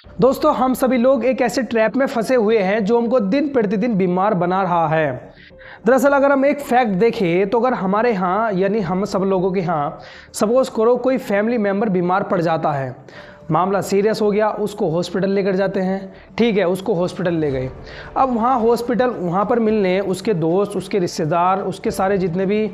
दोस्तों, हम सभी लोग एक ऐसे ट्रैप में फंसे हुए हैं जो हमको दिन प्रतिदिन बीमार बना रहा है। दरअसल अगर हम एक फैक्ट देखें तो अगर हमारे यहाँ यानी हम सब लोगों के यहाँ सपोज करो कोई फैमिली मेम्बर बीमार पड़ जाता है, मामला सीरियस हो गया, उसको हॉस्पिटल लेकर जाते हैं। ठीक है, उसको हॉस्पिटल ले गए। अब वहाँ पर मिलने उसके दोस्त, उसके रिश्तेदार, उसके सारे जितने भी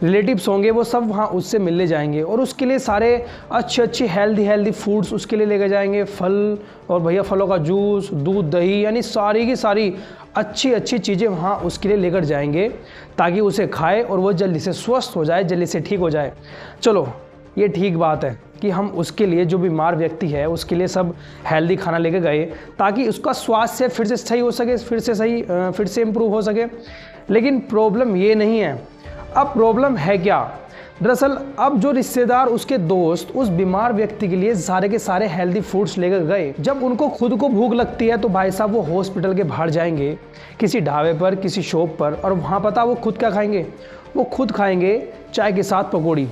रिलेटिव्स होंगे वो सब वहाँ उससे मिलने जाएंगे और उसके लिए सारे अच्छे हेल्दी फूड्स उसके लिए लेकर जाएंगे। फल और भैया फलों का जूस, दूध, दही, यानी सारी की सारी अच्छी चीज़ें वहाँ उसके लिए लेकर जाएंगे ताकि उसे खाए और वो जल्दी से स्वस्थ हो जाए, जल्दी से ठीक हो जाए। चलो, ये ठीक बात है कि हम उसके लिए, जो बीमार व्यक्ति है उसके लिए सब हेल्दी खाना लेके गए ताकि उसका स्वास्थ्य फिर से सही हो सके, फिर से इम्प्रूव हो सके। लेकिन प्रॉब्लम ये नहीं है। अब प्रॉब्लम है क्या? दरअसल अब जो रिश्तेदार, उसके दोस्त उस बीमार व्यक्ति के लिए सारे के सारे हेल्दी फूड्स लेकर गए, जब उनको खुद को भूख लगती है तो भाई साहब वो हॉस्पिटल के बाहर जाएंगे किसी ढाबे पर, किसी शॉप पर, और वहाँ पता वो खुद क्या खाएंगे? वो खुद खाएंगे चाय के साथ पकौड़ी,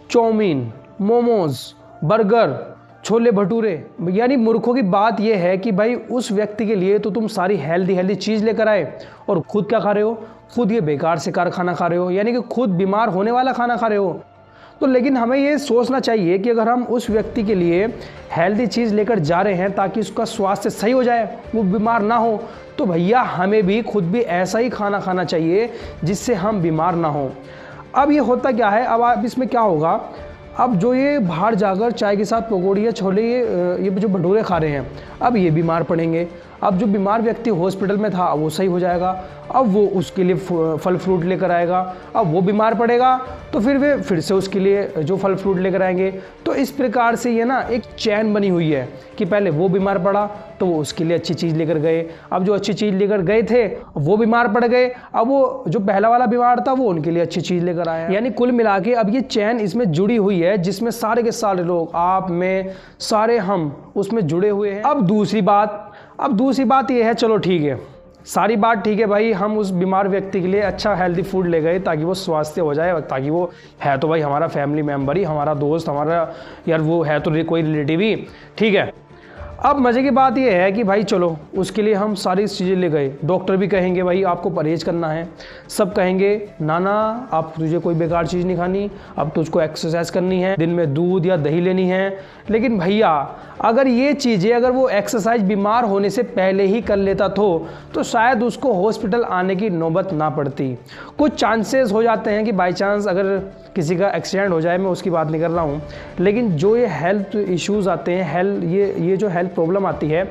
चाउमीन, मोमोज, बर्गर, छोले भटूरे। यानी मूर्खों की बात यह है कि भाई उस व्यक्ति के लिए तो तुम सारी हेल्दी चीज़ लेकर आए और खुद क्या खा रहे हो? खुद ये बेकार से खाना खा रहे हो, यानी कि खुद बीमार होने वाला खाना खा रहे हो। तो लेकिन हमें ये सोचना चाहिए कि अगर हम उस व्यक्ति के लिए हेल्दी चीज़ लेकर जा रहे हैं ताकि उसका स्वास्थ्य सही हो जाए, वो बीमार ना हो, तो भैया हमें भी खुद भी ऐसा ही खाना खाना चाहिए जिससे हम बीमार ना हो। अब ये होता क्या है, अब आप इसमें क्या होगा, अब जो ये बाहर जाकर चाय के साथ पकौड़ी या छोले ये जो भटूरे खा रहे हैं, अब ये बीमार पड़ेंगे। अब जो बीमार व्यक्ति हॉस्पिटल में था वो सही हो जाएगा, अब वो उसके लिए फल फ्रूट लेकर आएगा। अब वो बीमार पड़ेगा तो फिर वे फिर से उसके लिए जो फल फ्रूट लेकर आएंगे। तो इस प्रकार से ये ना एक चैन बनी हुई है कि पहले वो बीमार पड़ा तो वो उसके लिए अच्छी चीज़ लेकर गए, अब जो अच्छी चीज़ लेकर गए थे वो बीमार पड़ गए, अब वो जो पहला वाला बीमार था वो उनके लिए अच्छी चीज़ लेकर आया। यानी कुल मिला के अब ये चैन इसमें जुड़ी हुई है जिसमें सारे के सारे लोग, आप, मैं, सारे हम उसमें जुड़े हुए हैं। अब दूसरी बात ये है, चलो ठीक है, सारी बात ठीक है भाई, हम उस बीमार व्यक्ति के लिए अच्छा हेल्दी फूड ले गए ताकि वो स्वास्थ्य हो जाए, ताकि वो है तो भाई हमारा फैमिली मेम्बर ही, हमारा दोस्त, हमारा यार वो है तो कोई रिलेटिव ही, ठीक है। अब मज़े की बात यह है कि भाई चलो उसके लिए हम सारी चीज़ें ले गए। डॉक्टर भी कहेंगे भाई आपको परहेज़ करना है, सब कहेंगे ना आप, तुझे कोई बेकार चीज़ नहीं खानी, अब तुझको एक्सरसाइज करनी है, दिन में दूध या दही लेनी है। लेकिन भैया अगर ये चीज़ें, अगर वो एक्सरसाइज बीमार होने से पहले ही कर लेता तो शायद उसको हॉस्पिटल आने की नौबत ना पड़ती। कुछ चांसेस हो जाते हैं कि बाई चांस अगर किसी का एक्सीडेंट हो जाए, मैं उसकी बात नहीं कर रहा हूँ, लेकिन जो ये हेल्थ इश्यूज़ आते हैं, ये जो हेल्थ प्रॉब्लम आती है,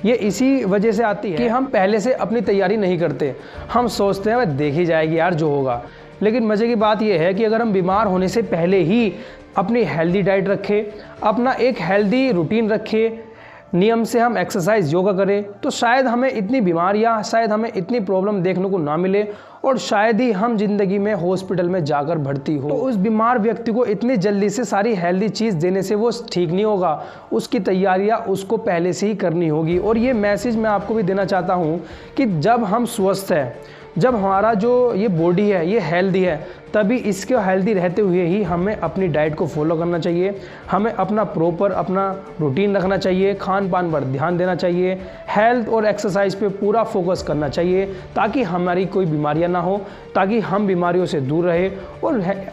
ये इसी वजह से आती है कि हम पहले से अपनी तैयारी नहीं करते। हम सोचते हैं वह देखी जाएगी यार जो होगा। लेकिन मज़े की बात यह है कि अगर हम बीमार होने से पहले ही अपनी हेल्दी डाइट रखें, अपना एक हेल्दी रूटीन रखें, नियम से हम एक्सरसाइज, योगा करें, तो शायद हमें इतनी बीमारियां, शायद हमें इतनी प्रॉब्लम देखने को ना मिले और शायद ही हम ज़िंदगी में हॉस्पिटल में जाकर भर्ती हो। तो उस बीमार व्यक्ति को इतनी जल्दी से सारी हेल्दी चीज़ देने से वो ठीक नहीं होगा, उसकी तैयारियां उसको पहले से ही करनी होगी। और ये मैसेज मैं आपको भी देना चाहता हूँ कि जब हम स्वस्थ हैं, जब हमारा जो ये बॉडी है ये हेल्दी है, तभी इसके हेल्दी रहते हुए ही हमें अपनी डाइट को फॉलो करना चाहिए, हमें अपना प्रॉपर अपना रूटीन रखना चाहिए, खान पान पर ध्यान देना चाहिए, हेल्थ और एक्सरसाइज पे पूरा फोकस करना चाहिए ताकि हमारी कोई बीमारियां ना हो, ताकि हम बीमारियों से दूर रहे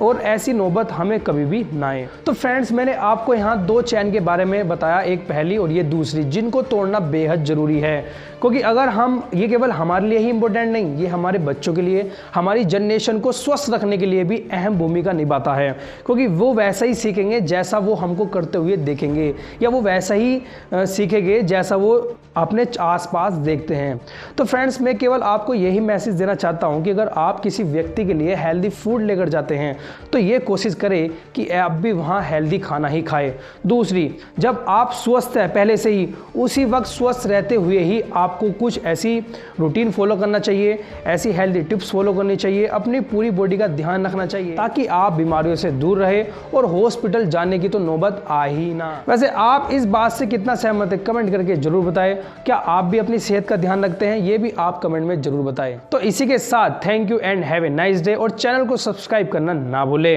और ऐसी नौबत हमें कभी भी ना आए। तो फ्रेंड्स, मैंने आपको यहाँ 2 चैन के बारे में बताया, एक पहली और ये दूसरी, जिनको तोड़ना बेहद ज़रूरी है। क्योंकि अगर हम, ये केवल हमारे लिए ही इम्पोर्टेंट नहीं, ये हमारे बच्चों के लिए, हमारी जनरेशन को स्वस्थ रखने के लिए भी अहम भूमिका निभाता है। क्योंकि वो वैसा ही सीखेंगे जैसा वो हमको करते हुए देखेंगे, या वो वैसा ही सीखेंगे जैसा वो अपने आसपास देखते हैं। तो फ्रेंड्स, मैं केवल आपको यही मैसेज देना चाहता हूं कि अगर आप किसी व्यक्ति के लिए हेल्दी फूड लेकर जाते हैं तो ये कोशिश करें कि आप भी वहाँ हेल्दी खाना ही खाएं। दूसरी, जब आप स्वस्थ हैं पहले से ही, उसी वक्त स्वस्थ रहते हुए ही आपको कुछ ऐसी रूटीन फॉलो करना चाहिए, ऐसी हेल्दी टिप्स फॉलो करनी चाहिए, अपनी पूरी बॉडी का ध्यान रखना चाहिए ताकि आप बीमारियों से दूर रहे और हॉस्पिटल जाने की तो नौबत आ ही ना। वैसे आप इस बात से कितना सहमत है कमेंट करके जरूर बताएं। क्या आप भी अपनी सेहत का ध्यान रखते हैं? ये भी आप कमेंट में जरूर बताएं। तो इसी के साथ thank you and have a nice day, और चैनल को सब्सक्राइब करना ना भूलें।